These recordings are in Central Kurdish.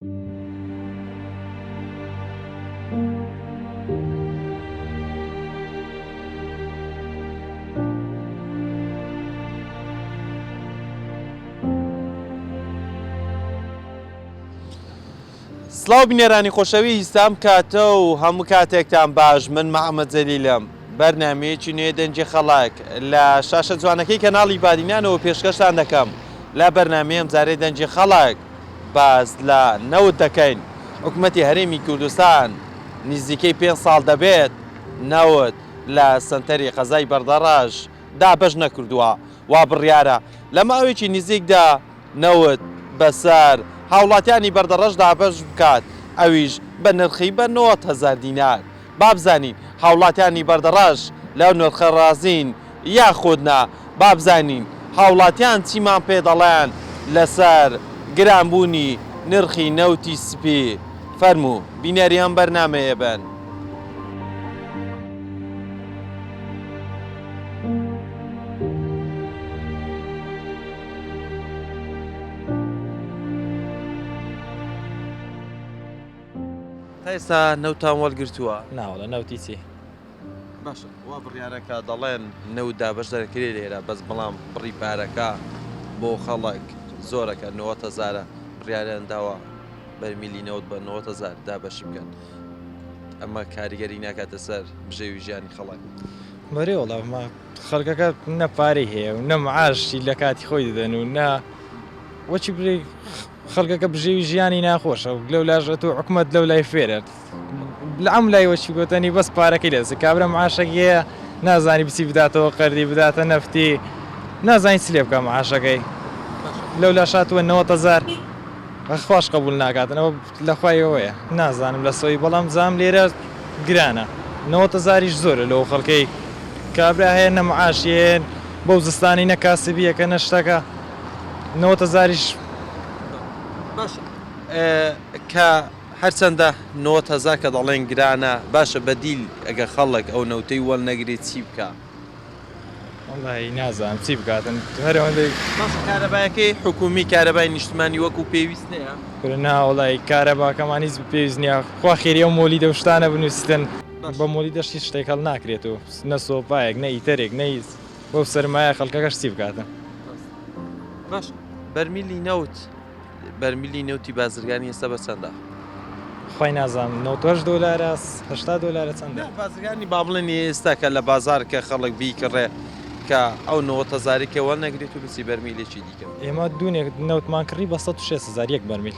سڵاو بینێرانی خۆشەویست ئەم کاتە و هەموو کاتێکتان باش. من محەممەد جەلیلم. بەرنامەیەکی نوێ دەنجی خەڵک لە شاشە جوانەکەی کەناڵی بادینانەوە پێشکەشتان دەکەم. لە بەرنامەیەم جارێ دەنجی خەڵک باز لە نەوت دەکەین. حکوومەتی هەرێمی کوردستان نزیکەی 5 ساڵ دەبێت نەوت لە سنتەری قەزای بەردەڕاژ دابەش نەکردووە. وا بڕیارە لە ماوەیەکی نزیکدا نەوت بەسەر هاوڵاتیانی بەردەڕەش دابەش بکات، ئەویش بە نرخی بە 90,000 دینار. بابزانین هاوڵاتیانی بەردەڕەش لەو نرخە ڕازین یاخودنا. بابزانین هاوڵاتیان چیمان پێ دەڵێن لەسەر گرانبوونی نرخی نەوتی سپی. فەرموو بینەری ئەم بەرنامەیە بن. ئێستا نەوتان وەرگرتووە؟ ناوەڵە نەوتی چی؟ باشە وا بڕیارەکە دەڵێن نەوت دابەش دەکرێت لێرە، بەس بەڵام بڕی پارەکە بۆ خەڵک زۆرەکە 90,000 بڕیاریان داوە بەرمیلی نەوت بە 90,000 دابەشی بکەن. ئەمە کاریگەری ناکاتە سەر بژێوی ژیانی خەڵک. بەرێ وەڵام خەڵکەکە نە پارەی هەیە و نە معاشی لە کاتی خۆی دەدەن و نە وەچی بڵێ خەڵکەکە بژێوی ژیانی ناخۆشە و لەو لاژە تۆ حکومەت لەو لای فێرە لە ئەم لای وەچی گوتنی بەس پارەکەی لەسە کابرا معاشەکەیە نازانی بچی بداتەوە قەردی بداتە نەفتی نازانی چ لێ بکە معاشەکەی لەو لا شاتووە 90,000 خۆش قبول ناکاتنەوە لەخوایەوەیە نازانم لە سۆی بەڵام زام لێرە گرانە 90,000 زۆرە لەو خەڵکەی کابرا هەیە نە معاشیێن بەو زستانی نەکاسبیەکە نەشتەکە 90,000 باشە کە هەرچەندە 90,000 کە دەڵێن گرانە، باشە بەدیل ئەگە خەڵک ئەو نەوتەی وەڵ نەگرێت چی بکە؟ وەڵی نازانم چی بکاتن هەرەوەندەی کارەبایەکەی حکومی کارەبای نیشتمانی وەکو پێویست نییە؟ نا وڵی کارەباکەمانیز پێویست نییە خوا خێری ئەو مۆلی دەشتانە بنووسن بە مۆلی دەشتی شتێک هەڵ ناکرێت و نە سۆپایەک نە ئیتەرێک نەیز بۆ سەرمایە خەڵکەکەش چی بکاتن. باش بەرمیلی نەوتی بازرگانی ئێستا بە چەندە؟ خۆی نازانم 98 دلار 80 دلار چەندە؟ بازرگانی با بڵێن ئێستا کە لە بازارکە خەڵک بیکڕێ کە ئەو 90,000 کێوەڵ نەگرێت و بچی بەرمیلێکی دیکە. ئێمە دوونێک نەوتمان کڕی بە 106,000 یەک بەرمیل.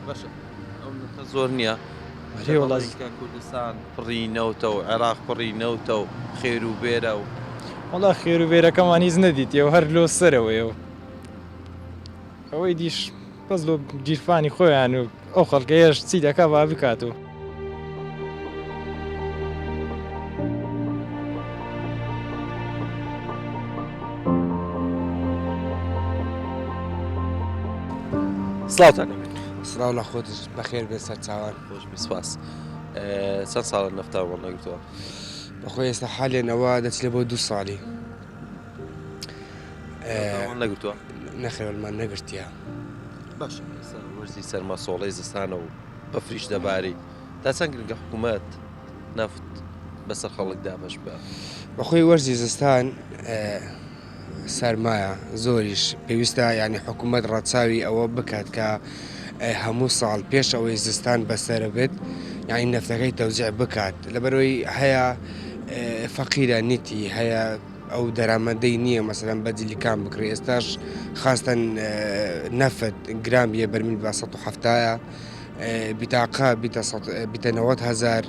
باشە ئەو نرخە زۆر نییە. وڵاتیکە کوردستان پڕی نەوتە و عێراق پڕی نەوتە و خێر و بێرە و وڵا خێر و بێرەکەمان هیچ نەدیتێ و هەر لۆ سەرەوەیە و ئەوەی دیش بەس لۆ گیرفانی خۆیان و ئەو خەڵکەیەش چی دەکا با بکات و سڵاوتان سڵاو لە خۆت بەخێر بێت سەر چاوان خۆش بسپاس. چەند ساڵە نەفتا وەڵ نەگرتووە؟ بەخۆی ئێستا حالێنەوە دەچێت بۆ 2 ساڵی نەگرتووە؟ نەخێوەلمان نەگرتیە. باش وەرزی سەرما سۆڵەی زستانە و بەفریش دەباری تا چەند گرنگە حکوومەت نەفت بەسەر خەڵک دابەش بە؟ بەخۆی وەرزی زستان سەرمایە زۆریش پێویستە یعنی حکوومەت ڕەچاوی ئەوە بکات کە هەموو ساڵ پێش ئەوەی زستان بەسەرە بێت یعنی نەفتەکەی تەوزیع بکات لەبەرەوەی هەیە فەقیرە نیتی هەیە ئەو دەرامەندەی نییە مەسەلەن بەجلیکان بکڕی ئێستاش خاستن نەفت گرام بیە بەرمیل بە 170 بیتاقا بیتە 90,000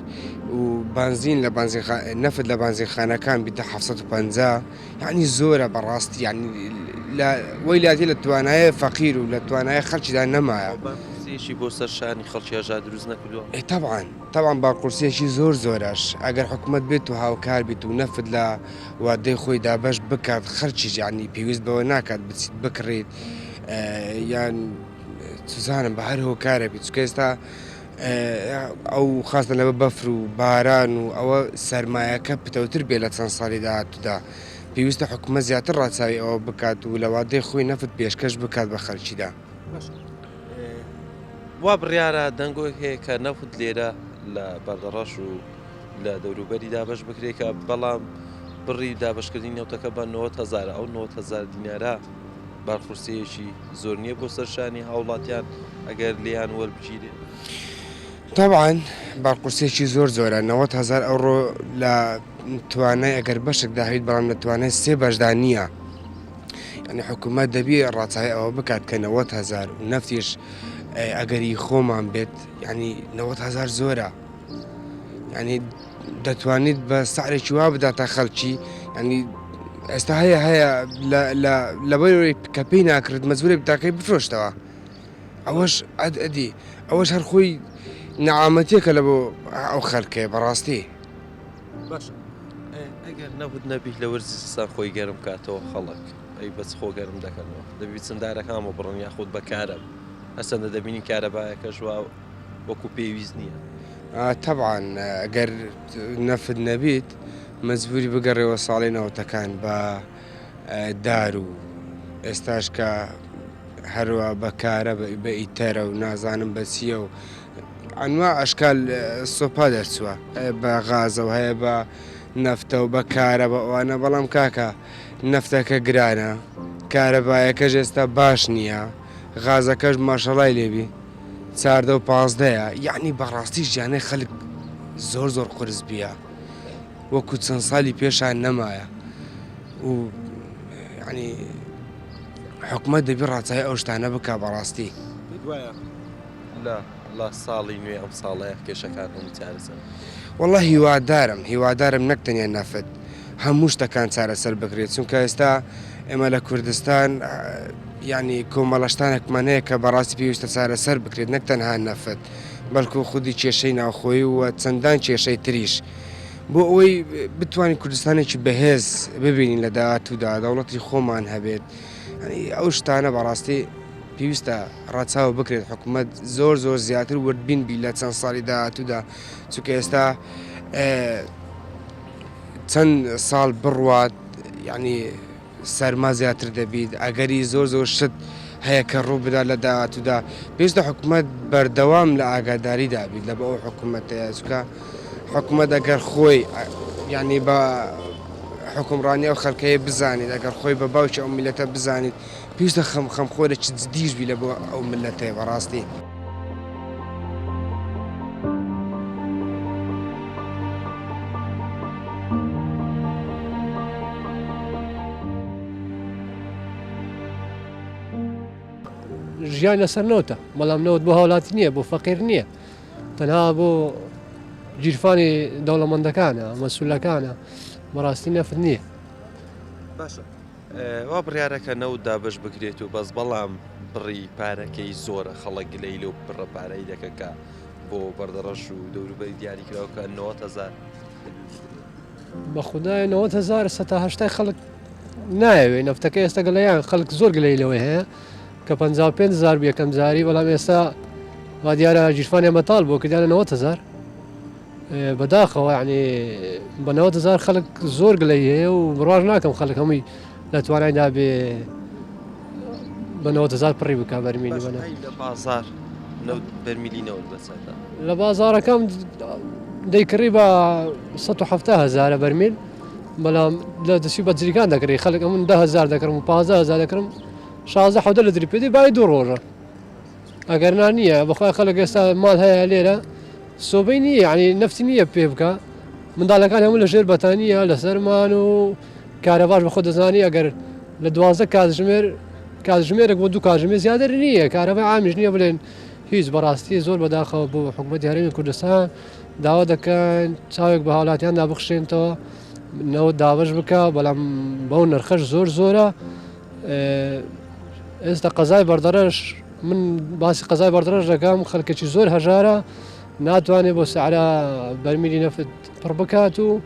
و بنزین لە نەفت لە بنزینخانەکان بیتە 750 یعنی زۆرە بەڕاستی یعنی وەیلاتی لە توانایە فەقیر و لە توانایە خەڵکیدا نەمایە. باقورسیەشی بۆ سەر شانی خەڵکی ئاژا دروست نەکردووە؟ طبعاً باقورسیەشی زۆرش ئەگەر حکوومەت بێت و هاوکار بیت و نەفت لە وادەی خۆی دابەش بکات خەرچی یعنی پێویست بەوە ناکات بچیت بکڕێت یان سوزانم بە هەر هۆکارە بیت چکە ئێستا ئەو خاستن لەبە بەفر و باران و ئەوە سەرمایەکە پتەوتر بێ لە چەند ساڵی داهاتوودا پێویستە حکوومەت زیاتر ڕاچاوی ئەوە بکات و لە وادەی خۆی نەفت پێشکەش بکات بە خەڵکیدا. وا بڕیارە دەنگۆک هەیە کە نەفت لێرە لە بەردەڕەش و لە دەوروبەری دابش بکرێت کە بەڵام بڕی دابشکردنی نێوتەکە بە 90,000 ئەو 90,000 دینارە بارفورسەیەکی زۆر نییە بۆ سەرشانی هاوڵاتیان ئەگەر لیان وەربگیرێ. طبعاً بارقورسێکی زۆر زۆرە 90,000 ئەوڕۆ لە توانای ئەگەر بەشێکدا هەیت بەڵام لە توانای 3 بەشدا نییە. یعنی حکوومەت دەبێ ڕاچای ئەوە بکات کە 90,000 و نەفتیش ئەگەری خۆمان بێت یعنی 90,000 زۆرە. یعنی دەتوانیت بە سعرێکی وا بداتە خەڵکی ینی ئێستا هەیە لەبەرەوەی کە پێی ناکرێت مەجبورێ تاکەی بفرۆشتەوە. ئەوەش ئەدی ئەوەش هەر خۆی نەعامەتیەکە لە بۆ ئەو خەڵکێ بەڕاستی. باش ئەگەر نەبوت نەبی لە وەرزستان خۆی گەرم کاتەوە خەڵک ئەی بەس خۆ گەرم دەکەنەوە دەبی چنددارەکان بۆ بڕن یاخود بە کارە هەستەندە دەبینی کارەبایەکە ژوا وەکو پێویست نییە. طبعاً ئەگەر نەفت نەبیت مەجبوری بگەڕێەوە ساڵی نەوتەکان بە دار و ئێستاش کە هەروە بەکارە بە ئیتەرە و نازانم بە چییە و ئەنوا ئەشکال سۆپا دەرچووە بە غازەوە هەیە بە نەفتە و بەکارە بە ئەوانە بەڵام کاکە نەفتەکە گرانە کارەبایەکەش ئێستا باش نییە غازەکەش ماشەڵای لێبی 14 و 15ەیە یعنی بەڕاستی ژیانەی خەڵک زۆر قرس بیە وەکو چەند ساڵی پێشان نەمایە و ینی حکومەت دەبی ڕاچای ئەو شتانە بکە بەڕاستی. دوایە لە ساڵی نوێ ئەم ساڵەیە کێشەکان هەموو چارەسەر. وەڵڵا هیوادارم نەک تەنیا نەفت هەموو شتەکان چارەسەر بکرێت چونکە ئێستا ئێمە لە کوردستان ینی کۆمەڵەشتانێکمانەیە کە بەڕاستی پێویستە چارەسەر بکرێت نەک تەنها نەفت بەڵکو خودی کێشەی ناوخۆی و چەندان کێشەی تریش بۆ ئەوەی بتوانین کوردستانێکی بەهێز ببینین لە داهاتوودا دەوڵەتی خۆمان هەبێت ئەو شتانە بەڕاستی پێویستە ڕاچاوە بکرێت حکوومەت زۆر زیاتر وردبین بی لە چەند ساڵی داهاتوودا چونکە ئێستا چەند ساڵ بڕوات ینی سەرما زیاتر دەبیت ئەگەری زۆر شت هەیە کە ڕوو بدا لە داهاتوودا پێویستە حکوومەت بەردەوام لە ئاگاداری دابیت لە بە ئەو حکوومەتەیە چونکە حکوومەت ئەگەر خۆی ینی بە حکومڕانی ئەو خەڵکەیە بزانیت ئەگەر خۆی بە باوکی ئەو میلەتە بزانیت پێویستە خەمخۆرێکی جدیش بی لە بۆ ئەو ملەتەیە بەڕاستی. ژیان لەسەر نەوتە بەڵام نەوت بۆ هاوڵاتی نییە بۆ فەقیر نییە تەنها بۆ گیرفانی دەوڵەمەندەکانە مەسوولەکانە بەڕاستی نەفت نییە. باشە وا بڕیارەکە نەوت دابش بکرێت و بەس بەڵام بڕی پارەکەی زۆرە خەڵک گلەی لەو بڕە پارەی دەکەکە بۆ بەردەڕەش و دەوروبەری دیاریکراوکە 90,000 بە خوددای 90,000 سەهشتای خەڵک نایەوێ نەفتەکە ئێستا گەلەیان خەڵک زۆر گلەی لەوەی هەیە کە 55,000 یەکەم جاری بەڵام ئێستا وا دیارە گیرفانیان بەتاڵ بۆ کردیانە 90,000 بەداخەوە ینی بە 90,000 خەڵک زۆر گلەی هەیە و بڕواژ ناکەم خەڵک هەمووی لە توانایدا بێ بە 90,000 پڕی بک بەرمیلی بەە لە بازار بەرمیلی نەوت بەسەدا لە بازارەکەم دەیکڕی بە 170,000 بەرمیل بەڵام لە دەستی بە جریکان دەکڕی خەڵک من 10,000 دەکڕم و 15,000 دەکڕم 16 لە دری پێدی باید دوو ڕۆژە ئەگەر نییە بەخوای خەڵک ئێستا ماڵ هەیە لێرە سۆبەی نییە ینی نەفتی نییە پێ بکە منداڵەکان هەموو لە ژێر بەتانیە لە سەرمان و کارە باش بەخۆ دەزانی ئەگەر لە 12 کاتژمێرێک بۆ 2 کاتژمێر زیاتر نییە کارەبای عامیش نییە بڵێن هیچ بەڕاستی زۆر بەداخەوە بۆ حکوومەتی هەرێمی کوردستان داوا دەکەن چاوێک بە هاوڵاتیاندا بخشێنەوە نەوت دابش بکە بەڵام بەو نرخەش زۆرە ئێستا قەزای بەردەڕەش من باسی قەزای بەردەڕەش دەکەم خەڵکێکی زۆر هەژارە ناتوانێت بۆ سەعرا بەرمیلی نەفت پڕ بکات و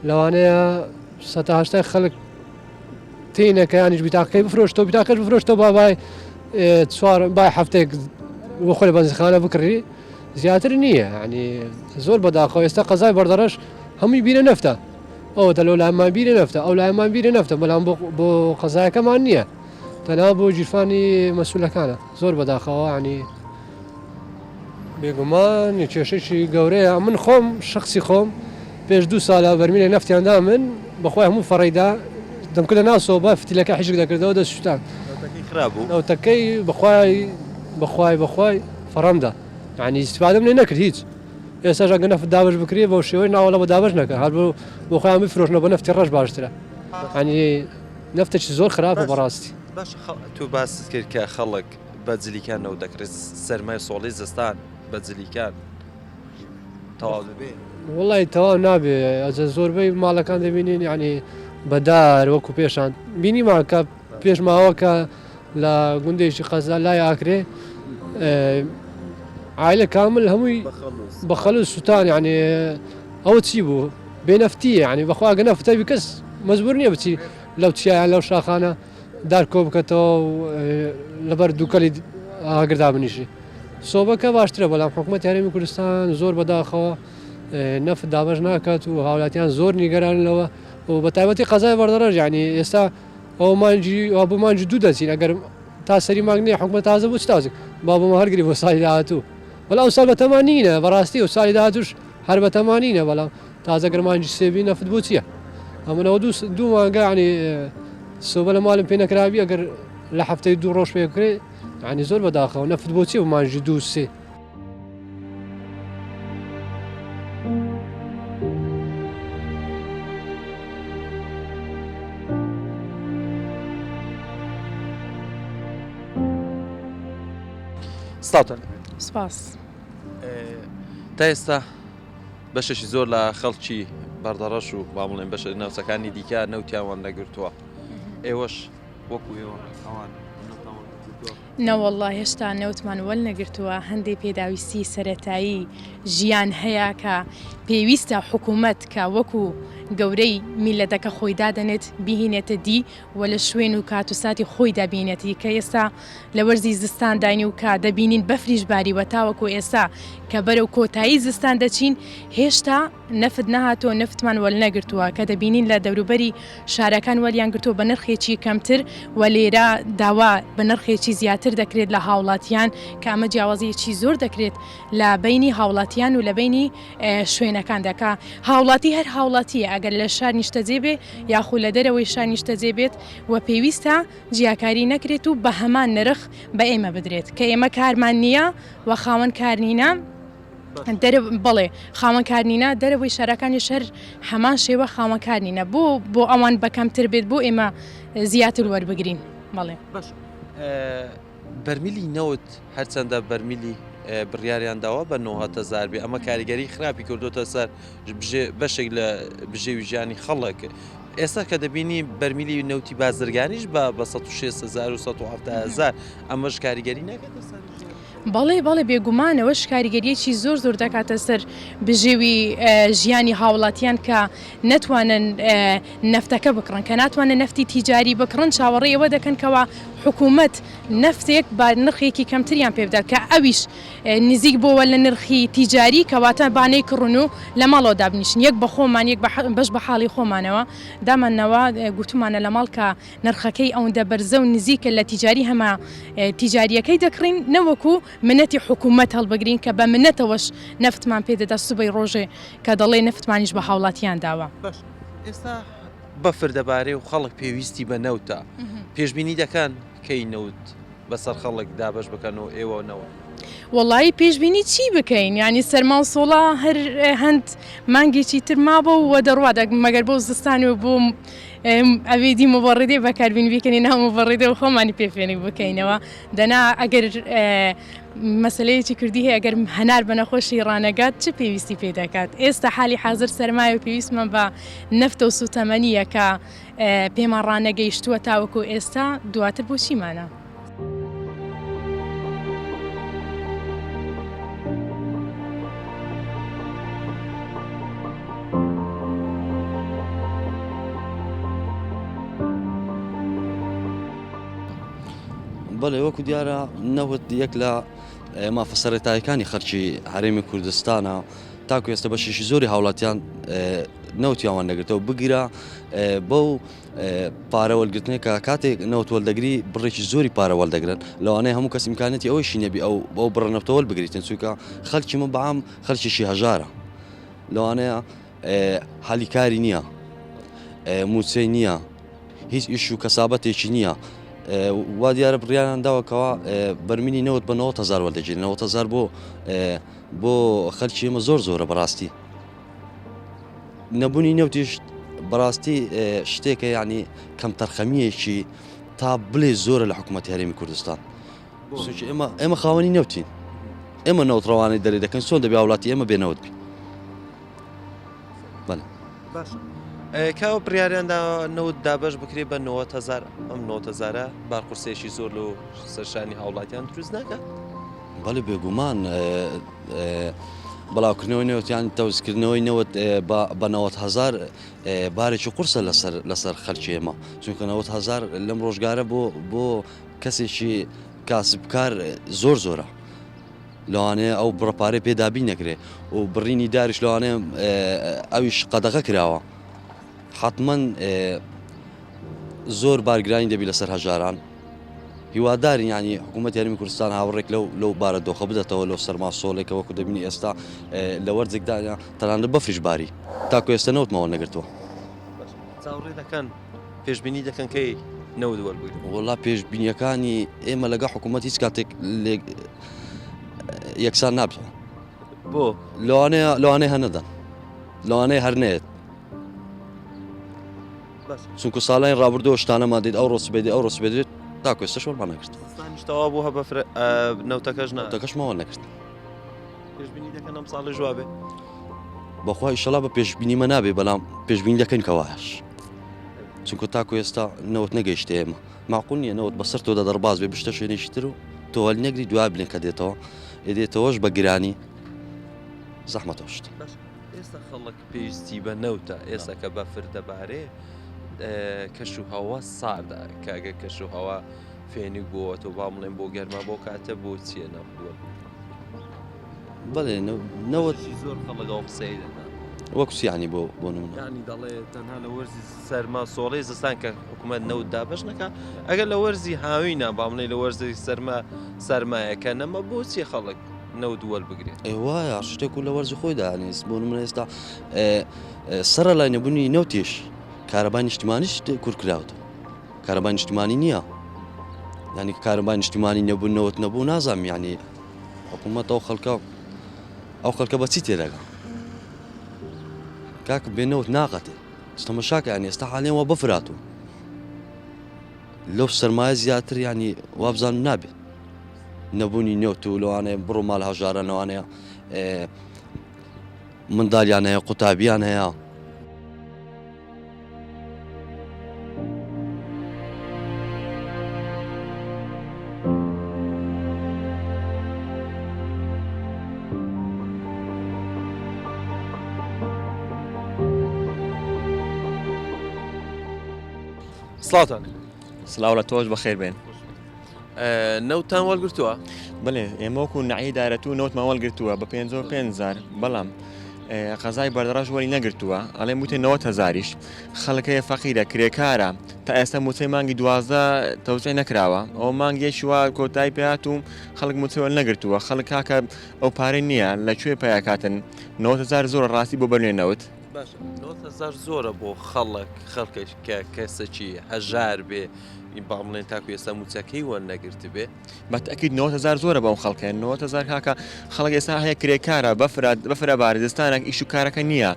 لەوانەیە 180 خەڵک تینەکەیانیش بیتاقەکەی بفرۆشتەوە بیتاقەش بفرۆشتەوە بابای بای هەفتێک بۆ خۆی لە بەنزخانە بکڕی زیاتر نییە ینی زۆر بەداخەوە ئێستا قەزای بەردەڕەش هەمووی بیرە نەفتە ئەوە لەو لایمان بیرە نەفتە ئەو لایمان بیرە نەفتە بەڵام بۆ قەزایەکەمان نییە تەنها بۆ جیرفانی مەسوولەکانە زۆر بەداخەوە ینی بێگومان کێشەی گەورەیە من خۆم شخصی خۆم پێش 2 ساڵە بەرمیلێک نەفتیاندا من بەخوای هەموو فەڕێدا دەمکە لە ناوسەوە فیتیلەکە حیشک دەکردەوە دەسووتان خراپ بوو نەوتەکەی بەخوای فەڕەمدا ینی استفادەم لێ نەکرد هیچ ئێستاش ئەگە نەفت دابش بکرێ بۆ شێوەی ناوەڵە بە دابش نەکە هەر بۆ خۆیان بفرۆشنەوە بە نەفتی ڕەش باشترە ینی نەفتێکی زۆر خراپە بەڕاستی باش تو باست کرد کە خەڵک بەجلیکانەوە دەکرێت سەرمای سۆڵی زستان بەجلیکان تەواو دەبێت وڵی تەواو نابێ ئەجە زۆربەی ماڵەکان دەبینین ینی بەدار وەکو پێشان بینیمان کە پێش ماوەکە لە گوندێکی قەزا لای ئاکرێ عائلە کامل هەمووی بەخەلو سووتان ینی ئەوە چی بوو بێنەفتی ینی بەخوا گە نەفتەوی کەس مەزبور نییە بچی لەو چیان لەو شاخانە دار کۆ بکەتەوە لەبەر دووکەلی ئاگردا بنیشی سۆبەکە باشترە بەڵام حکوومەت یاریمی کوردستان زۆر بەداخەوە نەفت دابش ناکات و هاوڵاتیان زۆر نیگەرانەوە و بە تایبەتی قەزای وەردەڕژ ینی ئێستا ئەو بۆ مانجی دوو دەچین ئەگەر تا سەری مانگ نییە حکوومەت تازە بوو تازێک با بۆمە هەرگری بۆ ساڵی داهاتوو بەڵام ئەو ساڵ بە تەمانینە بەڕاستی و ساڵی داهاتوش هەر بە تەمانینە بەڵام تازە گەرمانجی سێبی نەفت بۆ چییە ئەمنەوە دوو مانگە ینی سۆبە لە ماڵم پێ نەکراوی ئەگەر لە هەفتەی 2 ڕۆژ پێ بکرێ ینی زۆر بەداخەوە نەفت بۆ چی و مانجی 2 3 ستاوتن سپاس تا ئێستا بەشێکی زۆر لە خەڵکی بەردەڕەش و با بڵێن بەش ناوچەکانی دیکە نەوتیاوان نەگرتووە ئێوەش وەکو ئێوە ئەوان نەوەڵڵا هێشتا نەوتمان وەل نەگرتووە هەندێک پێداویستی سەرەتایی ژیان هەیە کە پێویستە حکوومەت کە وەکو گەورەی میلەتەکە خۆی دادەنێت بیهینێتە دی و لە شوێن و کات و ساتی خۆی دابینێتی کە ئێستا لە وەرزی زستان داینی و کا دەبینین بەفریش باریوە تاوەکو ئێستا کە بەرەو کۆتایی زستان دەچین هێشتا نەفت نەهاتۆ نەفتمان وەل نەگرتووە کە دەبینین لە دەوروبەری شارەکان وەلیان گرتووە بە نرخێکی کەمتر و لێرە داوا بە نرخێکی زیاتر دەکرێت لە هاوڵاتیان کە ئەمە جیاوازیەکی زۆر دەکرێت لە بینی هاوڵاتیان و لە بینی شوێنەکان دەکا هاوڵاتی هەر هاوڵاتیە ئەگەر لە شار نیشتەجێ بێ یاخو لە دەرەوەی شار نیشتەجێ بێت و پێویستە جیاکاری نەکرێت و بە هەمان نرخ بە ئێمە بدرێت کە ئێمە کارمان نییە و خاوەن کارنینە بڵێ خاوەنکارنینە دەرەوەی شارەکانی شەر هەمان شێوە خاوەنکارنینە بۆ ئەوان بەکەمتر بێت بۆ ئێمە زیاتر وەربگرین بەڵێ بەرمیلی نەوت هەرچەندە بەرمیلی بڕیاریان داوە بە 9,000 بێ ئەمە کاریگەری خراپی کردوتە سەر بەشێک لە بژێوی ژیانی خەڵک ئێستا کە دەبینی بەرمیلی نەوتی بازرگانیش بە 160,000 و 170,000 ئەمەش کاریگەری ناکاتە سەر بەڵێ بێگومانەوەش کاریگەریەکی زۆر دەکاتە سەر بژێوی ژیانی هاوڵاتیان کە نەتوانن نەفتەکە بکڕن کە ناتوانن نەفتی تیجاری بکڕن چاوەڕێ ئەوە دەکەن کەەوە حکوومەت نەفتێک با نرخێکی کەمتریان پێ بدات کە ئەویش نزیک بۆوە لە نرخی تیجاری کەواتە بانەی کڕن و لە ماڵەوە دابنیشن یەک بە خۆمان یەک بەش بە حاڵی خۆمانەوە دامانەوە گوتمانە لە ماڵ کە نرخەکەی ئەوەندە بەرزە و نزیکە لە تیجاری هەمە تیجاریەکەی دەکڕین نەوەکو منەتی حکوومەت هەڵبگرین کە بە منەتەوەش نەفتمان پێدەدا سوبەی ڕۆژێ کە دەڵێ نەفتمانیش بە هاوڵاتیان داوە ئێستا بەفر دەبارێ و خەڵک پێویستی بە نەوتە پێشبینی دەکەن کەی نەوت بەسەر خەڵک دابش بکەن و ئێوەنەوە وڵی پێشبینی چی بکەین ینی سەرمان سۆڵا هەر هەند مانگێکی تر مابە و وە دەڕوا مەگەر بۆ زستانی و بۆ ئەوێدی مەبڕێدێ بەکاربین بکەنی ناو مەبڕێدە و خۆمانی پێفێنێک بکەینەوە دەنا ئەگەر مەسلەیەکی کردی هەیە ئەگەر هەنار بە نەخۆشی ڕانەگات چه پێویستی پێ دەکات ئێستا حالی حاضر سەرمایە و پێویستمان بە نەفتە و سوتەمەنیە کە پێمان ڕانەگەیشتووە تاوەکو ئێستا دواتر بۆ چیمانە بەڵێ وەکو دیارە نەوت یەک لە مافەسەرەتایەکانی خەرکی هەرێمی کوردستانە تاکو ئێستا بەشێکی زۆری هاوڵاتیان نەوتیاوان نەگرێتەوە بگیرە بەو پارەوەلگرتنی کە کاتێک نەوت وەلدەگری بڕێکی زۆری پارە وەلدەگرن لەوانەیە هەموو کەس ئیمکانەتی ئەوەیشی نەبی ئەو بەو بڕە نەفتەوەل بگریتن چونکە خەڵکی من بەعام خەڵکیشی هەژارە لەوانەیە حالیکاری نییە موچەی نییە هیچ ئیش و کەسابەتێکی نییە وا دیارە بڕیان داوەکەوە بەرمینی نەوت بە 90,000 وەردەگیرن 90,000 بۆ خەلکی ئێمە زۆر زۆرە بەڕاستی نەبوونی نەوتیش بەڕاستی شتێکە یعنی کەم تەرخەمیەکی تا بڵێ زۆرە لە حکوومەتی هەرێمی کوردستان ئێمە خاوەنی نەوتین ئێمە نەوتڕەوانەی دەرێ دەکەن چۆن دەبێ وڵاتی ئێمە بێنەوت بی کاوە بڕیاریاندا نەوت دابش بکرێ بە 90,000 ئەم 90,000 بارقورسێکی زۆر لە سەرشانی هاوڵاتیان دروست ناکات بەڵێ بێگومان بەڵاوکردنەوەی نەوتیان تەوزکردنەوەی نەوت بە 90,000 بارێکی قورسە لەسەر خەلکی ئێمە چونکە 90,000 لەم ڕۆژگارە بۆ کەسێکی کاسبکار زۆر زۆرە لەوانەیە ئەو بڕەپارەی پێدابی نەکرێ و بڕینی داریش لەوانەیە ئەویش قەدەغە کراوە حتمما زۆر بارگرانی دەبی لەسەر هەژاران هیوادارین ینی حکوومەت یاریمی کوردستان هاوڕێک لەو بارە دۆخە بدەتەوە لەو سەرما سۆڵێکە وەکو دەبینی ئێستا لە وەرزێکدانە تەنانەت بەفریش باری تاکو ئێستا نەوتمەوە نەگرتووە چاوەڕێ دەکەن پێشبینی دەکەن کەی نەوت وەربگرن وەڵا پێشبینیەکانی ئێمە لەگە حکوومەت هیچ کاتێک یەکسان نابێت بۆ لەوانەیە هەنەدەن لەوانەیە هەرنێت چونکو ساڵین ڕابردۆ شتانەما دێت ئەو ڕۆس بێت ئەو ڕۆس بێت تاکو ئێستا شۆڵمان نەکرد تەوا بوو هە نەوتەکەش نەوتەکەشمەوە نەکرد پێشبینی دەکەن ئەم ساڵی ژوابێ بەخوا ئیشەڵا بە پێشبینیمە نابێ بەڵام پێشبینی دەکەین کەوایش چونکە تاکو ئێستا نەوت نەگەیشتە ئێمە معقول نییە نەوت بەسەر تۆ دەدەڕباز بێ بشتە شوێنێکی تر و تۆ هەل نەگری دوای بلێن کە دێتەوە دێتەوەش بە گرانی زەحمەتەوەشت ئێستا خەڵک پێویستی بە نەوتە ئێستا کە بەفر دەبارێ کەش و هەوا ساردا کاگە کەش و هەوا فێنی بووە تۆ با بڵێن بۆ گەرما بۆ کاتە بۆ چیە نەبووە بەڵێ نەوت زۆر خەڵک قسەی دەنا وەکو سیانی بۆ نمونە ینی دەڵێ تەنها لە وەرزی سەرما سۆڵەی زستان کە حکوومەت نەوت دابش نەکە ئەگەر لە وەرزی هاوینە با بڵێ لە وەرزی سەرمایەکە نەمە بۆچی خەڵک نەوت وەربگرێت وایە شتێک و لە وەرزی خۆی دانیست بۆ نمونە ئێستا سەرە لای نەبوونی نەوتێش کارەبای نیشتیمانیش کورکراوتە کارەبای نیشتیمانی نییە ینی کارەبای نیشتیمانی نەبوو نەوت نەبوو نازانم ینی حکوومەت ئەو خەڵکە بەچی تێدەگا کاکە بێنەوت ناقەتێ ستەمەشاکە ینی ئێستا حالێنەوە بەفراتوە لەو سەرمایە زیاتر ینی وابزانم نابێت نەبوونی نەوت و لەوانەیە بڕۆ ماڵ هەژارە لەوانەیە منداڵیان هەیە قوتابیان هەیە سڵاتان سلااو لە تۆش بەخێر بێن نەوتان وەرگرتووە بڵێ ئێمە وەکو نعی دارەتوو نەوتمان وەرگرتووە بە 55,000 بەڵام قەزای بەردەڕاش وەری نەگرتووە ئەڵێ وتێ 90,000یش خەڵکەیە فەقیرە کرێکارە تا ئێستا موچەی مانگی 12 تەوزیع نەکراوە ئەو مانگیەکی وا کۆتایی پێات و خەڵک موچەی وەر نەگرتووە خەڵک کاکە ئەو پارەی نییە لەکوێ پەیاکاتن 90,000 زۆر ڕاستی بۆ بەنوێنەوت 90,000 زۆرە بۆ خەڵکێک کە کەسێکی هەژار بێ با بڵێن تاکو ئێستا موچەکەی وە نەگرت بێ بەتەکید 90,000 زۆرە بەم خەڵکە 90,000 کاکە خەڵک ئێستا هەیە کرێکارە بەفرە بارزستانێک ئیش و کارەکە نییە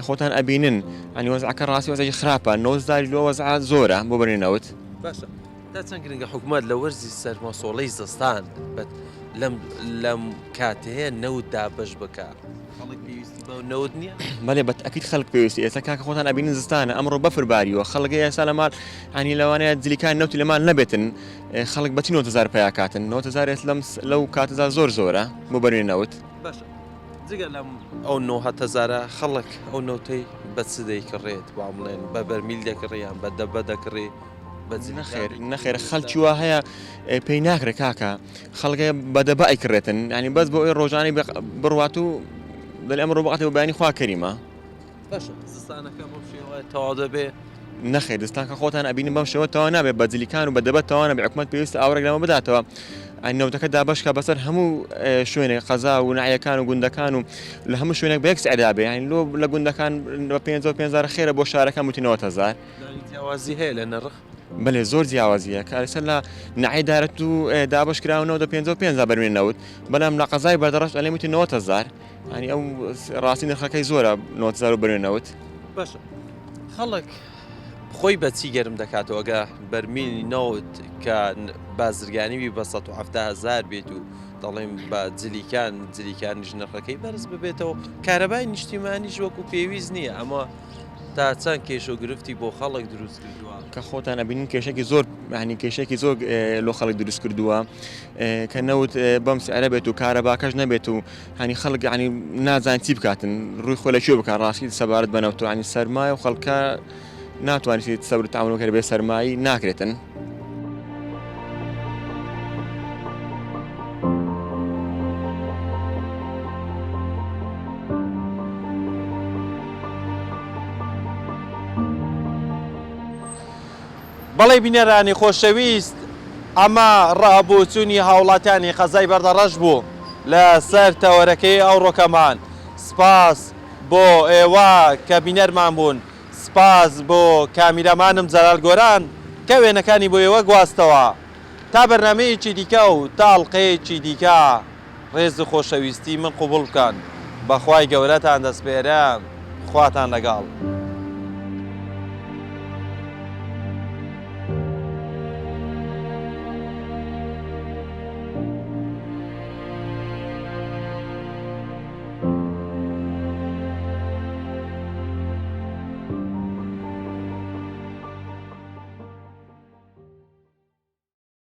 خۆتان ئەبینن ئەنی وەزعەکە ڕاستی وەزەی خراپە 90,000 لۆ وەزعات زۆرە بۆ بەنوێنەوت باشە تا چەند گرنگە حکوومەت لە وەرزی سەرماسۆڵەی زستان لەم کاتەیە نەوت دابش بکە خەڵک پێویستی بە نەوت نییە بەڵێ بەتەکید خەڵک پێویستی ئێستا کاکە خۆتان ئەبینن زستانە ئەمڕۆ بەفر باریوە خەڵکی ئێستا لە ماڵ هەنی لەوانەیە جلیکان نەوتی لە ماڵ نەبێتن خەڵک بەچی 90,000 پەیاکاتن 90,000 لەو کاتەدا زۆر زۆرە بۆ بەنوێنەوت باشە جگە لەم ئەو 90,000 خەڵک ئەو نەوتەی بە چ دەیکڕێت با بڵێن بە بەرمیل دەکڕیان بە دەبە دەکڕێ نەخێر خەڵکی وا هەیە پێی ناکرێت کاکە خەڵگە بەدەبە ئەیکڕێتن ینی بەس بۆ ئەوی ڕۆژانەی بڕوات و دەڵێ ئەمڕۆ بەقەتەوە بەیانی خوا کەریمە باشە زستانەکە بۆ شێوە تەواو دەبێ نەخێر دەستان کە خۆتان ئەبینن بەم شێوە تەوا نابێت بە جلیکان و بە دەبەت تەوانە بە حکومەت پێویستە ئاورێکلەمە بداتەوە نەوتەکە دابشکە بەسەر هەموو شوێنێک قەزا و نعیەکان و گوندەکان و لە هەموو شوێنێک بە یەک سعدا بێ یعنی لۆ لە گوندەکان بە 5,000 خێرە بۆ شارەکان وتی 9,000 جیاوازی هەیە لە نرخ بەێ زۆر جیاوازیە کارسەر لە نعی دارەت و دابشکراونەوە دە 5,000 بەرمێن نەوت بەڵام لە قەزای بەردەڕەش ئەلێ وتی 9,000 ینی ئەو ڕاستی نرخەکەی زۆرە 9,000 بەرمێنەوت باشە خەڵک خۆی بەچی گەرم دەکاتەوە ئەگە بەرمیلی نەوت کە بازرگانیوی بە 170,000 بێت و دەڵێم بە جلیکانیش نرخەکەی بەرز ببێتەوە کارەبای نیشتیمانیش وەکو پێویست نییە ئەمە تا چەند کێش و گرفتی بۆ خەڵک دروست کردووە کە خۆتان ئەبینین کێشێکی زۆر ینی کێشێکی زۆر لۆ خەڵک دروست کردووە کە نەوت بەم سعرە بێت و کارەباکەش نەبێت و هەنی خەڵک ینی نازان چی بکاتن ڕووی خۆ لەکوێ بکات ڕاستی سەبارەت بەنەوتەوە ینی سەرمایە و خەڵکە ناتوانیت سەبر تاونەکە بێ سەرمایی ناکرێتن بەڵێ بینەرانی خۆشەویست ئەمە ڕابووچوونی هاوڵاتیانی قەزای بەردەڕەش بوو لە سەر تەوەرەکەی ئەو ڕۆکەمان سپاس بۆ ئێوە کە بینەرمان بوون سپاس بۆ کامیرەمانم جەلال گۆران کە وێنەکانی بۆ ئێوە گواستەوە تا بەرنامەیەکی دیکە و تاڵقەیەکی دیکە ڕێز و خۆشەویستی من قوبوڵ بکەن بەخوای گەورەتان دەسپێرم خواتان لەگەڵ